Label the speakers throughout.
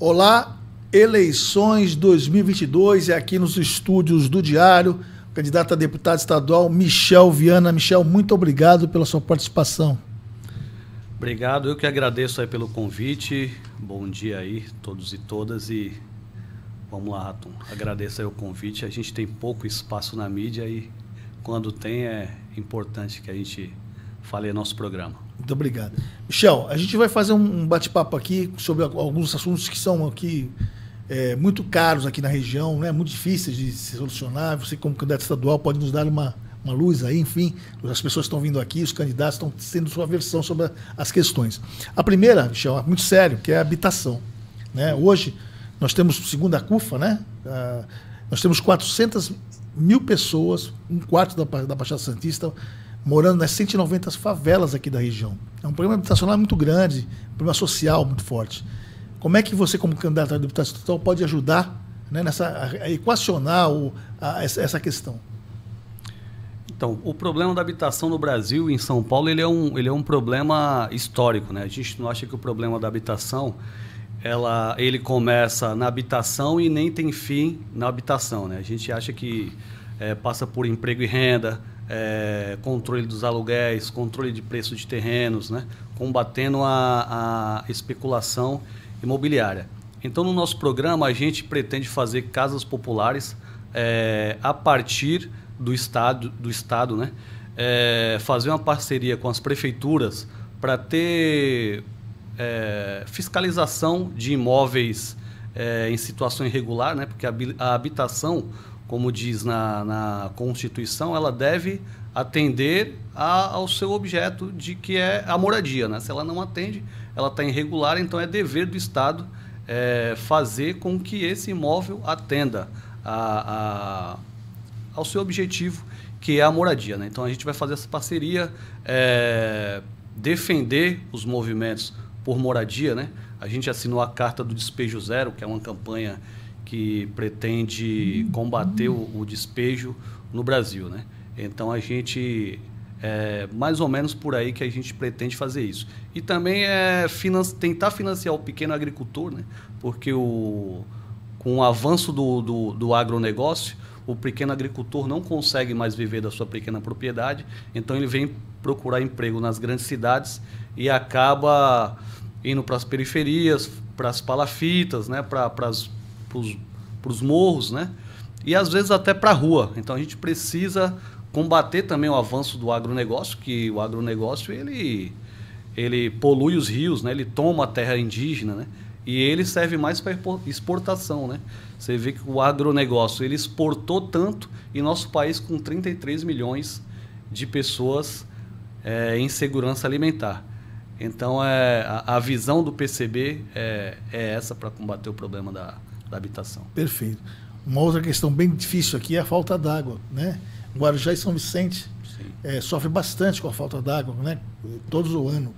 Speaker 1: Olá, eleições 2022 é aqui nos estúdios do Diário, candidato a deputado estadual Michel Viana. Michel, muito obrigado pela sua participação.
Speaker 2: Obrigado, eu que agradeço aí pelo convite. Bom dia aí, todos e todas, e vamos lá, Raton. Agradeço aí o convite. A gente tem pouco espaço na mídia e quando tem é importante que a gente fale nosso programa.
Speaker 1: Muito obrigado. Michel, a gente vai fazer um bate-papo aqui sobre alguns assuntos que são aqui muito caros aqui na região, né? Muito difíceis de se solucionar. Você, como candidato estadual, pode nos dar uma luz aí, enfim. As pessoas estão vindo aqui, os candidatos estão tendo sua versão sobre as questões. A primeira, Michel, é muito sério, que é a habitação, né? Hoje, nós temos, segundo a CUFA, né? Nós temos 400 mil pessoas, um quarto da Baixada Santista, morando nas 190 favelas aqui da região. É um problema habitacional muito grande, um problema social muito forte. Como é que você, como candidato a deputado estadual, pode ajudar, né, a equacionar essa questão?
Speaker 2: Então, o problema da habitação no Brasil e em São Paulo, ele é um problema histórico, né? A gente não acha que o problema da habitação, ele começa na habitação e nem tem fim na habitação, né? A gente acha que passa por emprego e renda, controle dos aluguéis, controle de preço de terrenos, né? Combatendo a especulação imobiliária. Então, no nosso programa, a gente pretende fazer casas populares a partir do Estado, né? Fazer uma parceria com as prefeituras para ter fiscalização de imóveis em situação irregular, né? Porque a habitação, como diz na Constituição, ela deve atender ao seu objeto, de que é a moradia, né? Se ela não atende, ela está irregular, então é dever do Estado fazer com que esse imóvel atenda ao seu objetivo, que é a moradia, né? Então a gente vai fazer essa parceria, defender os movimentos por moradia, né? A gente assinou a Carta do Despejo Zero, que é uma campanha que pretende combater o despejo no Brasil, né? Então a gente mais ou menos por aí que a gente pretende fazer isso. E também tentar financiar o pequeno agricultor, né? Porque com o avanço do agronegócio, o pequeno agricultor não consegue mais viver da sua pequena propriedade, então ele vem procurar emprego nas grandes cidades e acaba indo para as periferias, para as palafitas, né? Para os morros, né? E às vezes até para a rua. Então a gente precisa combater também o avanço do agronegócio, que o agronegócio ele polui os rios, né? Ele toma a terra indígena, né? E ele serve mais para exportação, né? Você vê que o agronegócio ele exportou tanto e nosso país com 33 milhões de pessoas em segurança alimentar. Então a visão do PCB é essa para combater o problema da habitação.
Speaker 1: Perfeito. Uma outra questão bem difícil aqui é a falta d'água, né? Guarujá e São Vicente sofre bastante com a falta d'água, né? Todos o ano.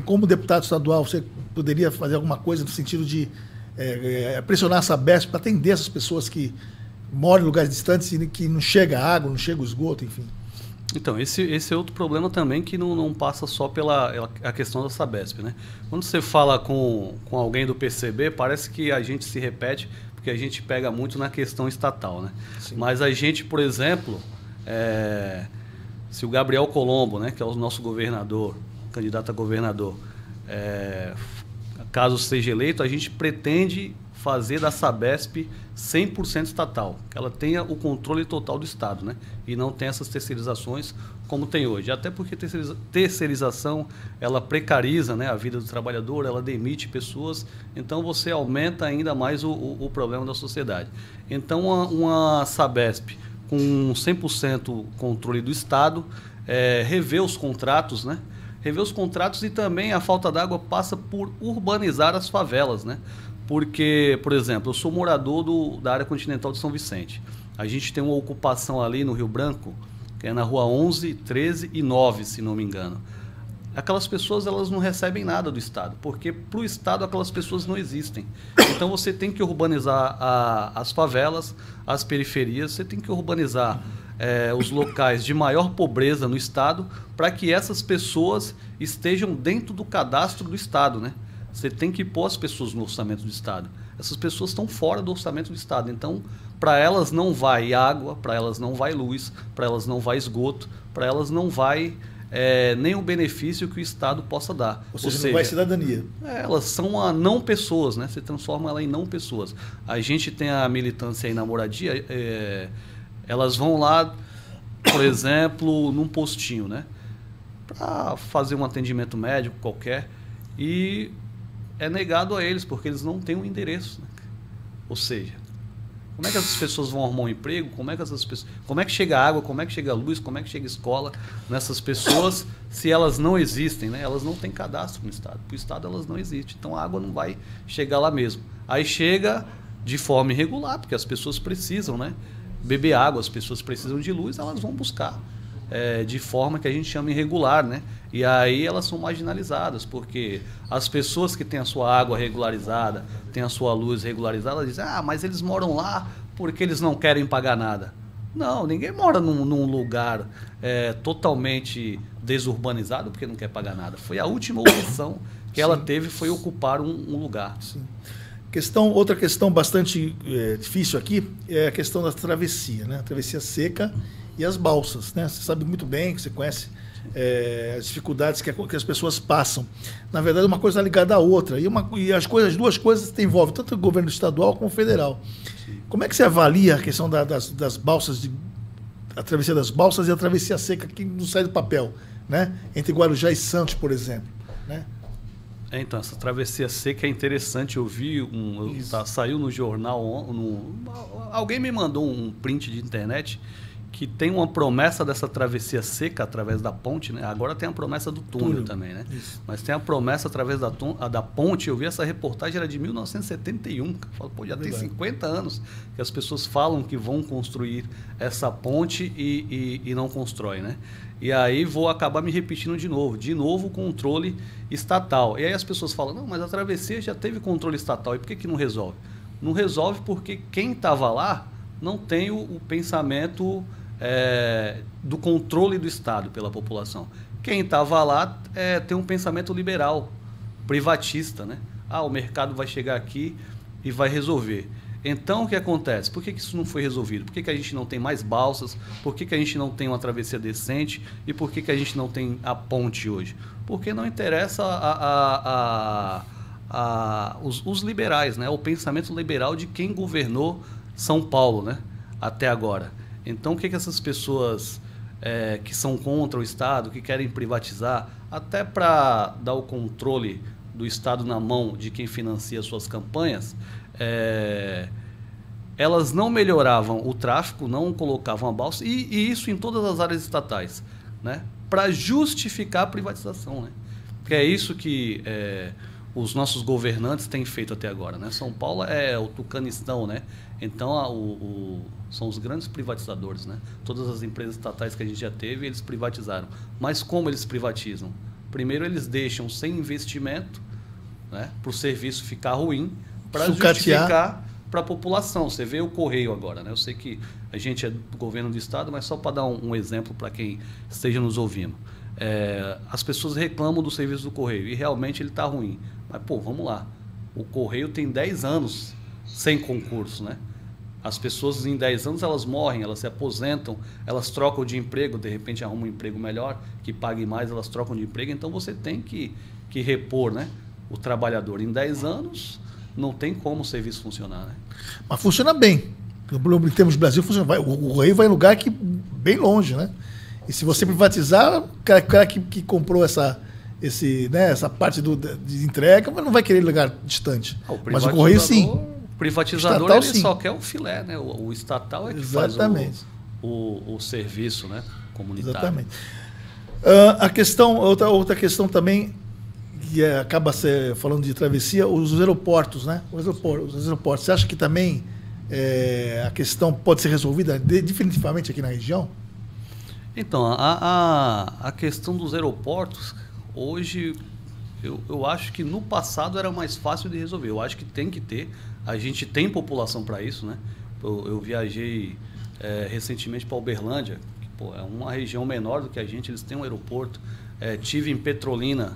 Speaker 1: Como deputado estadual, você poderia fazer alguma coisa no sentido de pressionar a Sabesp para atender essas pessoas que moram em lugares distantes e que não chega água, não chega o esgoto, enfim?
Speaker 2: Então, esse é outro problema também que não passa só pela a questão da Sabesp, né? Quando você fala com alguém do PCB, parece que a gente se repete, porque a gente pega muito na questão estatal, né? Sim. Mas a gente, por exemplo, se o Gabriel Colombo, né, que é o nosso governador, candidato a governador, caso seja eleito, a gente pretende fazer da Sabesp 100% estatal, que ela tenha o controle total do Estado, né? E não tem essas terceirizações como tem hoje. Até porque terceirização, ela precariza, né, a vida do trabalhador, ela demite pessoas, então você aumenta ainda mais o problema da sociedade. Então uma Sabesp com 100% controle do Estado, rever os contratos, né? Rever os contratos, e também a falta d'água passa por urbanizar as favelas, né? Porque, por exemplo, eu sou morador da área continental de São Vicente. A gente tem uma ocupação ali no Rio Branco, que é na rua 11, 13 e 9, se não me engano. Aquelas pessoas, elas não recebem nada do Estado, porque para o Estado aquelas pessoas não existem. Então você tem que urbanizar as favelas, as periferias, você tem que urbanizar os locais de maior pobreza no Estado, para que essas pessoas estejam dentro do cadastro do Estado, né? Você tem que pôr as pessoas no orçamento do Estado. Essas pessoas estão fora do orçamento do Estado. Então, para elas não vai água, para elas não vai luz, para elas não vai esgoto, para elas não vai nem o benefício que o Estado possa dar.
Speaker 1: Ou seja, não vai cidadania.
Speaker 2: Elas são não pessoas, né? Você transforma ela em não pessoas. A gente tem a militância aí na moradia, elas vão lá, por exemplo, num postinho, né? Para fazer um atendimento médico qualquer, e é negado a eles, porque eles não têm um endereço. Né? Ou seja, como é que essas pessoas vão arrumar um emprego? Como é que chega água? Como é que chega luz? Como é que chega escola nessas pessoas se elas não existem? Né? Elas não têm cadastro no Estado. Para o Estado elas não existem. Então a água não vai chegar lá mesmo. Aí chega de forma irregular, porque as pessoas precisam, né, beber água, as pessoas precisam de luz, elas vão buscar. De forma que a gente chama irregular, né? E aí elas são marginalizadas, porque as pessoas que têm a sua água regularizada, têm a sua luz regularizada, dizem, mas eles moram lá porque eles não querem pagar nada. Não, ninguém mora num lugar totalmente desurbanizado porque não quer pagar nada. Foi a última opção que ela teve, foi ocupar um lugar.
Speaker 1: Sim. Outra questão bastante difícil aqui é a questão da travessia, né? A travessia seca e as balsas, né? Você sabe muito bem, que você conhece as dificuldades que as pessoas passam. Na verdade, uma coisa ligada à outra. E as duas coisas envolvem tanto o governo estadual como o federal. Sim. Como é que você avalia a questão das balsas, a travessia das balsas e a travessia seca, que não sai do papel, né? Entre Guarujá e Santos, por exemplo, né?
Speaker 2: Então, essa travessia seca é interessante. Eu vi, saiu no jornal, alguém me mandou um print de internet que tem uma promessa dessa travessia seca através da ponte, né? Agora tem a promessa do túnel também, né? Isso. Mas tem a promessa através da ponte. Eu vi essa reportagem, era de 1971. Eu falo, já tem 50 anos que as pessoas falam que vão construir essa ponte e não constroem, né? E aí vou acabar me repetindo de novo o controle estatal. E aí as pessoas falam, não, mas a travessia já teve controle estatal, e por que não resolve? Não resolve porque quem estava lá não tem o pensamento do controle do Estado pela população. Quem estava lá tem um pensamento liberal, privatista, né? O mercado vai chegar aqui e vai resolver. Então, o que acontece? Por que isso não foi resolvido? Por que a gente não tem mais balsas? Por que a gente não tem uma travessia decente? E por que a gente não tem a ponte hoje? Porque não interessa os liberais, né? O pensamento liberal de quem governou São Paulo, né? Até agora. Então, o que essas pessoas que são contra o Estado, que querem privatizar, até para dar o controle do Estado na mão de quem financia suas campanhas, elas não melhoravam o tráfego, não colocavam a balsa, e isso em todas as áreas estatais, né? Para justificar a privatização, né? Porque é isso que os nossos governantes têm feito até agora, né? São Paulo é o Tucanistão, né? Então são os grandes privatizadores, né? Todas as empresas estatais que a gente já teve, eles privatizaram. Mas como eles privatizam? Primeiro eles deixam sem investimento, né? Para o serviço ficar ruim, para justificar para a população. Você vê o Correio agora, né? Eu sei que a gente é do governo do Estado, mas só para dar um exemplo para quem esteja nos ouvindo. As pessoas reclamam do serviço do Correio e realmente ele está ruim. Mas, vamos lá. O Correio tem 10 anos sem concurso, né? As pessoas em 10 anos elas morrem, elas se aposentam, elas trocam de emprego, de repente arrumam um emprego melhor, que pague mais, elas trocam de emprego. Então você tem que repor, né, o trabalhador. Em 10 anos não tem como o serviço funcionar, né? Mas
Speaker 1: funciona bem. Em termos de Brasil, funciona. O Correio vai em lugar bem longe, né? E se você privatizar, o cara que comprou essa parte de entrega, não vai querer lugar distante. Mas o Correio, sim.
Speaker 2: O privatizador estatal, ele só quer o filé, né? O estatal é que faz o serviço, né, comunitário. Exatamente.
Speaker 1: Outra questão também, que acaba falando de travessia, os aeroportos, né? Os aeroportos. Você acha que também a questão pode ser resolvida definitivamente aqui na região?
Speaker 2: Então, a questão dos aeroportos, hoje, eu acho que no passado era mais fácil de resolver. Eu acho que tem que ter. A gente tem população para isso, né? Eu viajei recentemente para Uberlândia, que é uma região menor do que a gente, eles têm um aeroporto. Tive em Petrolina,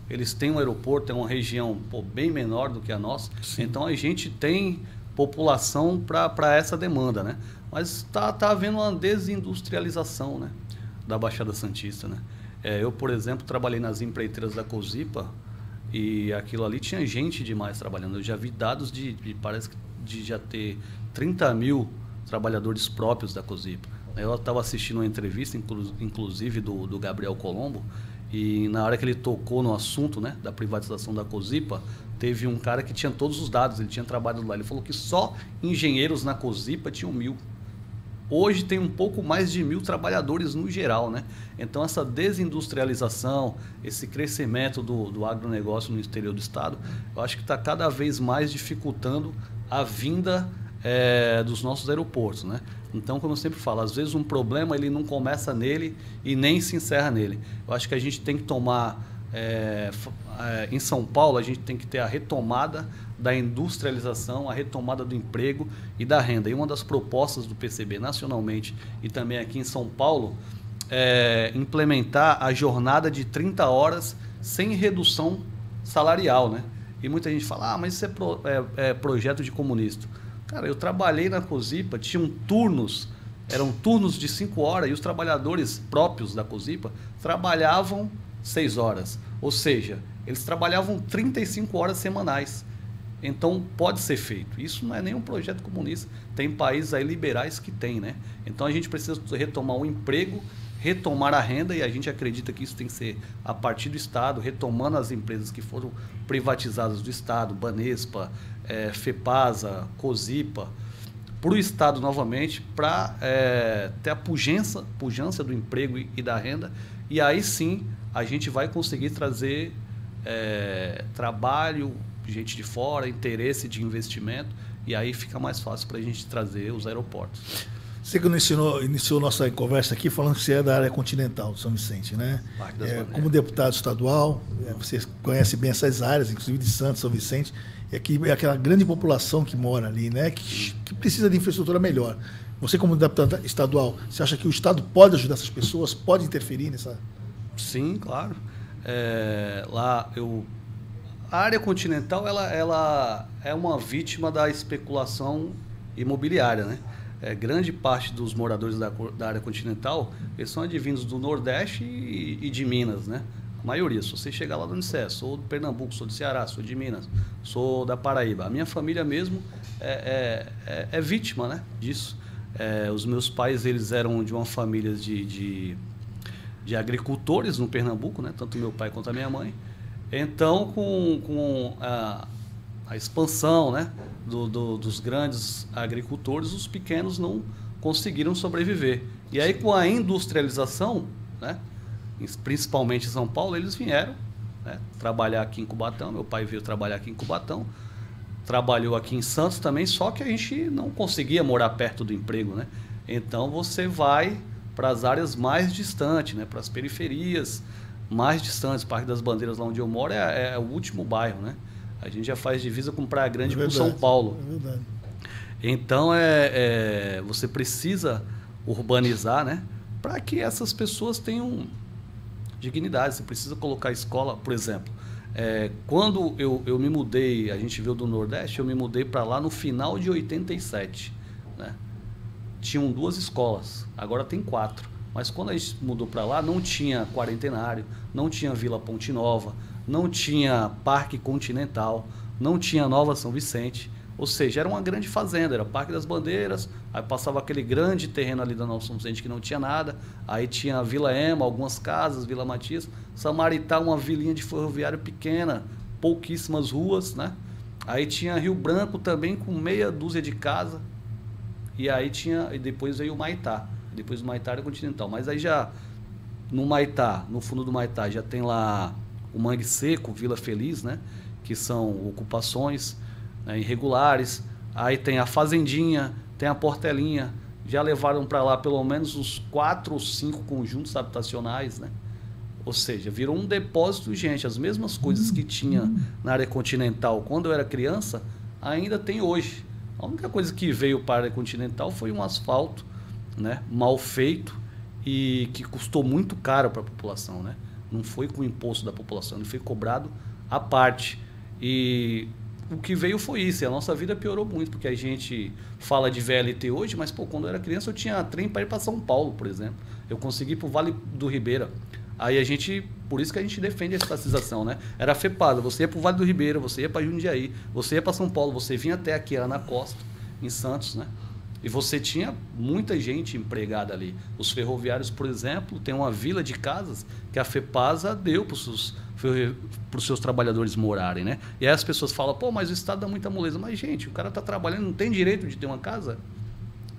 Speaker 2: eles têm um aeroporto, é uma região bem menor do que a nossa,
Speaker 1: Sim.
Speaker 2: então a gente tem população para essa demanda, né? Mas tá havendo uma desindustrialização, né, da Baixada Santista, né? Eu, por exemplo, trabalhei nas empreiteiras da Cozipa e aquilo ali tinha gente demais trabalhando. Eu já vi dados parece que de já ter 30 mil trabalhadores próprios da Cozipa. Eu estava assistindo uma entrevista, inclusive, do Gabriel Colombo, e na hora que ele tocou no assunto, né, da privatização da Cozipa, teve um cara que tinha todos os dados, ele tinha trabalhado lá. Ele falou que só engenheiros na Cozipa tinham 1.000. Hoje tem um pouco mais de 1.000 trabalhadores no geral, né? Então essa desindustrialização, esse crescimento do agronegócio no exterior do estado, eu acho que está cada vez mais dificultando a vinda dos nossos aeroportos, né? Então, como eu sempre falo, às vezes um problema ele não começa nele e nem se encerra nele. Eu acho que a gente tem que tomar, em São Paulo, a gente tem que ter a retomada da industrialização, a retomada do emprego e da renda. E uma das propostas do PCB nacionalmente e também aqui em São Paulo é implementar a jornada de 30 horas sem redução salarial, né? E muita gente fala, mas isso é projeto de comunista. Cara, eu trabalhei na Cozipa, tinham turnos, eram turnos de 5 horas e os trabalhadores próprios da Cozipa trabalhavam 6 horas. Ou seja, eles trabalhavam 35 horas semanais. Então, pode ser feito. Isso não é nenhum projeto comunista. Tem países aí liberais que tem, né? Então, a gente precisa retomar o emprego, retomar a renda, e a gente acredita que isso tem que ser a partir do Estado, retomando as empresas que foram privatizadas do Estado, Banespa, FEPASA, Cozipa, para o Estado novamente, para ter a pujança do emprego e da renda, e aí sim a gente vai conseguir trazer trabalho, gente de fora, interesse de investimento, e aí fica mais fácil para a gente trazer os aeroportos.
Speaker 1: Você que iniciou nossa conversa aqui falando que você é da área continental de São Vicente, né? Como deputado estadual, você conhece bem essas áreas, inclusive de Santos, São Vicente, e aqui é aquela grande população que mora ali, né? Que precisa de infraestrutura melhor. Você, como deputado estadual, você acha que o Estado pode ajudar essas pessoas, pode interferir nessa?
Speaker 2: Sim, claro. A área continental ela é uma vítima da especulação imobiliária, né? Grande parte dos moradores da área continental, eles são advindos do Nordeste e de Minas, né? A maioria. Se você chegar lá onde você sou do Pernambuco, sou do Ceará, sou de Minas, sou da Paraíba. A minha família mesmo é vítima, né, disso. Os meus pais, eles eram de uma família de agricultores no Pernambuco, né? Tanto meu pai quanto a minha mãe. Então, com a expansão, né, dos grandes agricultores, os pequenos não conseguiram sobreviver. E aí, com a industrialização, né, principalmente em São Paulo, eles vieram, né, trabalhar aqui em Cubatão. Meu pai veio trabalhar aqui em Cubatão, trabalhou aqui em Santos também, só que a gente não conseguia morar perto do emprego, né? Então, você vai para as áreas mais distantes, né, para as periferias mais distantes. Parque das Bandeiras, lá onde eu moro, é o último bairro, né? A gente já faz divisa com Praia Grande, com São Paulo.
Speaker 1: É verdade.
Speaker 2: Então, você precisa urbanizar, né, para que essas pessoas tenham dignidade. Você precisa colocar escola, por exemplo. Quando eu me mudei, a gente veio do Nordeste, eu me mudei para lá no final de 87, né? Tinham 2 escolas, agora tem 4. Mas quando a gente mudou para lá, não tinha Quarentenário, não tinha Vila Ponte Nova, não tinha Parque Continental, não tinha Nova São Vicente. Ou seja, era uma grande fazenda, era Parque das Bandeiras, aí passava aquele grande terreno ali da Nova São Vicente que não tinha nada, aí tinha a Vila Ema, algumas casas, Vila Matias, Samaritá, uma vilinha de ferroviário pequena, pouquíssimas ruas, né? Aí tinha Rio Branco também, com meia dúzia de casa, e depois veio o Maitá. Depois do Maitá era Continental. Mas aí já no Maitá, no fundo do Maitá, já tem lá o Mangue Seco, Vila Feliz, né? Que são ocupações, né, irregulares. Aí tem a Fazendinha, tem a Portelinha. Já levaram para lá pelo menos uns 4 ou 5 conjuntos habitacionais, né? Ou seja, virou um depósito, gente. As mesmas coisas que tinha na área continental quando eu era criança, ainda tem hoje. A única coisa que veio para a área continental foi um asfalto, né, mal feito, e que custou muito caro para a população, né? Não foi com o imposto da população, ele foi cobrado à parte. E o que veio foi isso, e a nossa vida piorou muito, porque a gente fala de VLT hoje, mas pô, quando eu era criança eu tinha trem para ir para São Paulo, por exemplo. Eu consegui ir para o Vale do Ribeira. Aí a gente, por isso que a gente defende a estatização, né? Era a FEPASA, você ia para o Vale do Ribeira, você ia para Jundiaí, você ia para São Paulo, você vinha até aqui, Ana Costa, em Santos, né? E você tinha muita gente empregada ali. Os ferroviários, por exemplo, tem uma vila de casas que a FEPASA deu para os seus trabalhadores morarem, né? E aí as pessoas falam, pô, mas o Estado dá muita moleza. Mas, gente, o cara está trabalhando, não tem direito de ter uma casa?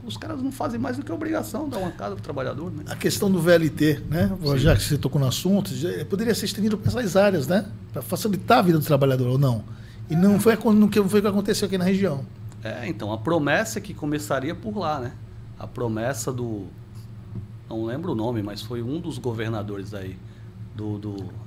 Speaker 2: Os caras não fazem mais do que a obrigação de dar uma casa para o trabalhador, né?
Speaker 1: A questão do VLT, né? Já que você tocou no assunto, poderia ser estendido para essas áreas, né? Para facilitar a vida do trabalhador, ou não? E não foi o que aconteceu aqui na região.
Speaker 2: Então, a promessa é que começaria por lá, né? A promessa do... Não lembro o nome, mas foi um dos governadores aí,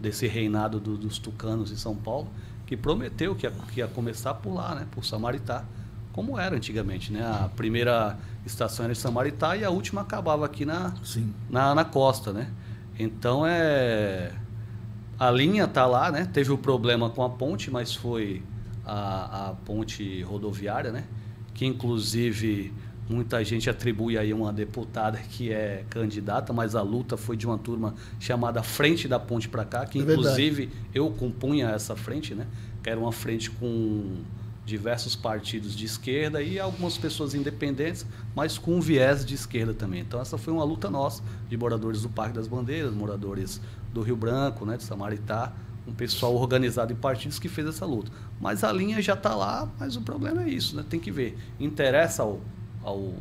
Speaker 2: desse reinado dos tucanos em São Paulo, que prometeu que ia começar por lá, né? Por Samaritá, como era antigamente, né? A primeira estação era em Samaritá e a última acabava aqui na costa, né? Então, a linha está lá, né? Teve o problema com a ponte, mas foi... A ponte rodoviária, né? Que inclusive muita gente atribui aí uma deputada que é candidata, mas a luta foi de uma turma chamada Frente da Ponte para cá, que inclusive eu compunha essa frente, né? Que era uma frente com diversos partidos de esquerda e algumas pessoas independentes, mas com um viés de esquerda também. Então essa foi uma luta nossa, de moradores do Parque das Bandeiras, moradores do Rio Branco, né? De Samaritá, um pessoal organizado em partidos que fez essa luta. Mas a linha já está lá, mas o problema é isso, né? Tem que ver. Interessa ao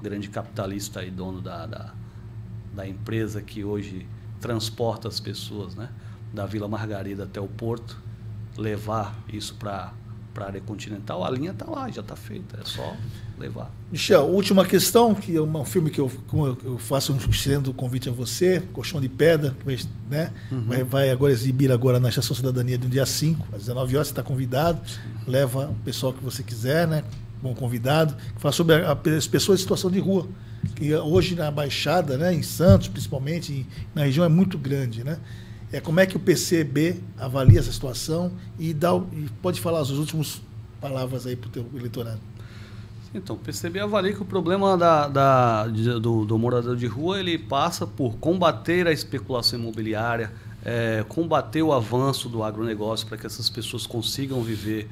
Speaker 2: grande capitalista e dono da empresa que hoje transporta as pessoas, né? Da Vila Margarida até o porto, levar isso para a área continental. A linha está lá, já está feita, é só levar.
Speaker 1: Michel, última questão, que é um filme que eu faço um excelente convite a você, Colchão de Pedra, né? Vai agora exibir agora na Estação Cidadania no dia 5, às 19 horas, você está convidado, leva o pessoal que você quiser, né? Bom convidado, que fala sobre as pessoas em situação de rua, que hoje na Baixada, né? Em Santos, principalmente, na região é muito grande, né? Como é que o PCB avalia essa situação e pode falar as últimas palavras aí para o teu eleitorado.
Speaker 2: Então, o PCB avalia que o problema do morador de rua ele passa por combater a especulação imobiliária, combater o avanço do agronegócio para que essas pessoas consigam viver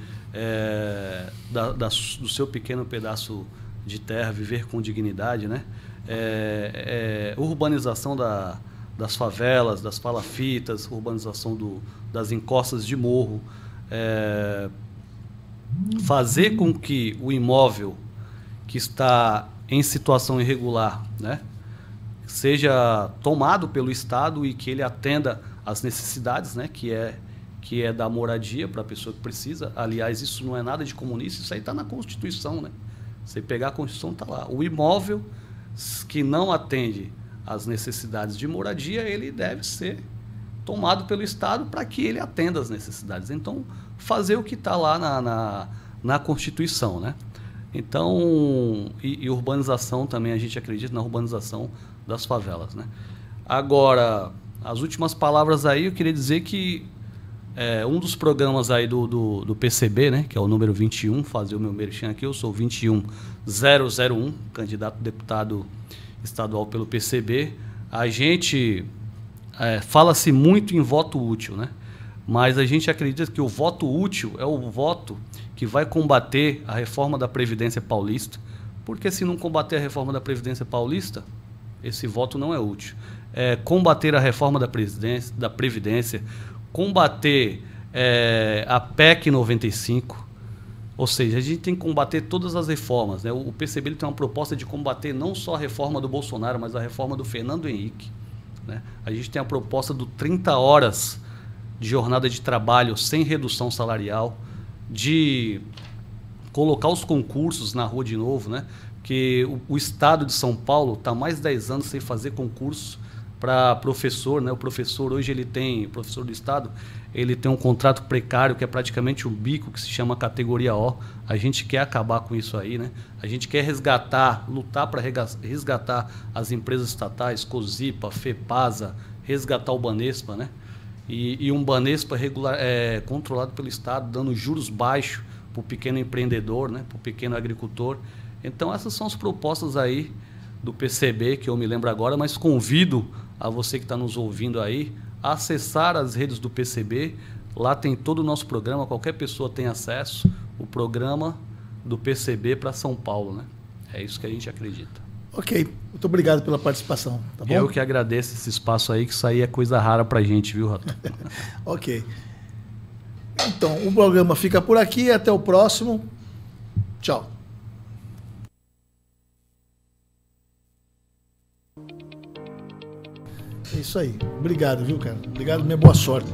Speaker 2: do seu pequeno pedaço de terra, viver com dignidade, né? Urbanização das favelas, das palafitas, urbanização das encostas de morro, fazer com que o imóvel que está em situação irregular, né, seja tomado pelo Estado e que ele atenda às necessidades, né, que é da moradia para a pessoa que precisa. Aliás, isso não é nada de comunista, isso aí está na Constituição, né? Você pegar a Constituição, está lá. O imóvel que não atende às necessidades de moradia, ele deve ser tomado pelo Estado para que ele atenda às necessidades. Então, fazer o que está lá na Constituição, né? Então, e urbanização também, a gente acredita na urbanização das favelas, né? Agora, as últimas palavras aí, eu queria dizer que um dos programas aí do PCB, né, que é o número 21, fazer o meu merchan aqui, eu sou 21001, candidato a deputado estadual pelo PCB. A gente fala-se muito em voto útil, né? Mas a gente acredita que o voto útil é o voto que vai combater a reforma da Previdência Paulista, porque se não combater a reforma da Previdência Paulista, esse voto não é útil. Combater a reforma da Previdência, combater a PEC 95, ou seja, a gente tem que combater todas as reformas, né? O PCB ele tem uma proposta de combater não só a reforma do Bolsonaro, mas a reforma do Fernando Henrique, né? A gente tem a proposta do 30 horas de jornada de trabalho sem redução salarial, de colocar os concursos na rua de novo, né? Que o Estado de São Paulo está mais de 10 anos sem fazer concurso para professor, né? O professor hoje professor do Estado, ele tem um contrato precário que é praticamente um bico que se chama categoria O. A gente quer acabar com isso aí, né? A gente quer lutar para resgatar as empresas estatais, COSIPA, FEPASA, resgatar o Banespa, né? e um Banespa controlado pelo Estado, dando juros baixos para o pequeno empreendedor, né, para o pequeno agricultor. Então, essas são as propostas aí do PCB, que eu me lembro agora, mas convido a você que está nos ouvindo aí a acessar as redes do PCB. Lá tem todo o nosso programa, qualquer pessoa tem acesso, o programa do PCB para São Paulo, né? É isso que a gente acredita.
Speaker 1: Ok, muito obrigado pela participação, tá bom?
Speaker 2: Eu que agradeço esse espaço aí, que isso aí é coisa rara pra gente, viu, Rato?
Speaker 1: Ok. Então, o programa fica por aqui, até o próximo. Tchau. É isso aí. Obrigado, viu, cara? Obrigado, minha boa sorte.